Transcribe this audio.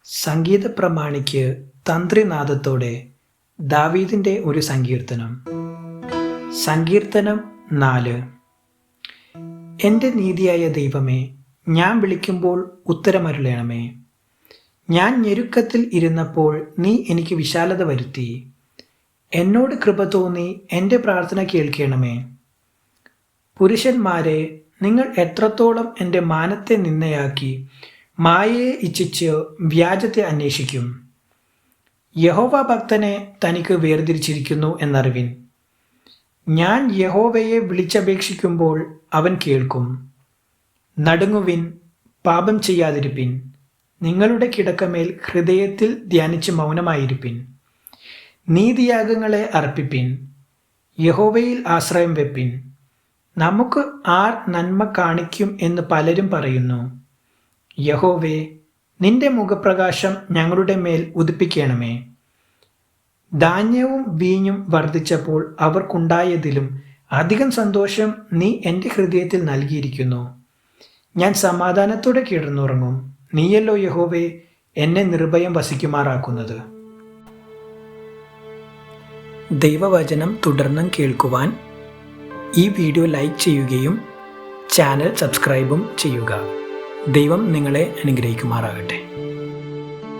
സംഗീത പ്രമാണിക്ക് തന്ത്രിനാദത്തോടെ ദാവീദിൻ്റെ ഒരു സങ്കീർത്തനം. സങ്കീർത്തനം 4. എൻ്റെ നീതിയായ ദൈവമേ, ഞാൻ വിളിക്കുമ്പോൾ ഉത്തരമരുളണമേ. ഞാൻ ഞെരുക്കത്തിൽ ഇരുന്നപ്പോൾ നീ എനിക്ക് വിശാലത വരുത്തി. എന്നോട് കൃപ തോന്നി എൻ്റെ പ്രാർത്ഥന കേൾക്കണമേ. പുരുഷന്മാരെ, നിങ്ങൾ എത്രത്തോളം എൻ്റെ മാനത്തെ നിന്ദയാക്കി മായയെ ഇച്ഛിച്ച് വ്യാജത്തെ അന്വേഷിക്കും. യഹോവ ഭക്തനെ തനിക്ക് വേർതിരിച്ചിരിക്കുന്നു എന്നറിവിൻ. ഞാൻ യഹോവയെ വിളിച്ചപേക്ഷിക്കുമ്പോൾ അവൻ കേൾക്കും. നടുങ്ങുവിൻ, പാപം ചെയ്യാതിരിപ്പിൻ. നിങ്ങളുടെ കിടക്കമേൽ ഹൃദയത്തിൽ ധ്യാനിച്ച് മൗനമായിരിപ്പിൻ. നീതിയാഗങ്ങളെ അർപ്പിപ്പിൻ, യഹോവയിൽ ആശ്രയം വെപ്പിൻ. നമുക്ക് ആർ നന്മ കാണിക്കും എന്ന് പലരും പറയുന്നു. യഹോവേ, നിന്റെ മുഖപ്രകാശം ഞങ്ങളുടെ മേൽ ഉദിപ്പിക്കണമേ. ധാന്യവും വീഞ്ഞും വർദ്ധിച്ചപ്പോൾ അവർക്കുണ്ടായതിലും അധികം സന്തോഷം നീ എൻ്റെ ഹൃദയത്തിൽ നൽകിയിരിക്കുന്നു. ഞാൻ സമാധാനത്തോടെ കിടന്നുറങ്ങും. നീയല്ലോ യഹോവേ എന്നെ നിർഭയം വസിക്കുമാറാക്കുന്നത്. ദൈവവചനം തുടർന്നും കേൾക്കുവാൻ ഈ വീഡിയോ ലൈക്ക് ചെയ്യുകയും ചാനൽ സബ്സ്ക്രൈബും ചെയ്യുക. ദൈവം നിങ്ങളെ അനുഗ്രഹിക്കുമാറാകട്ടെ.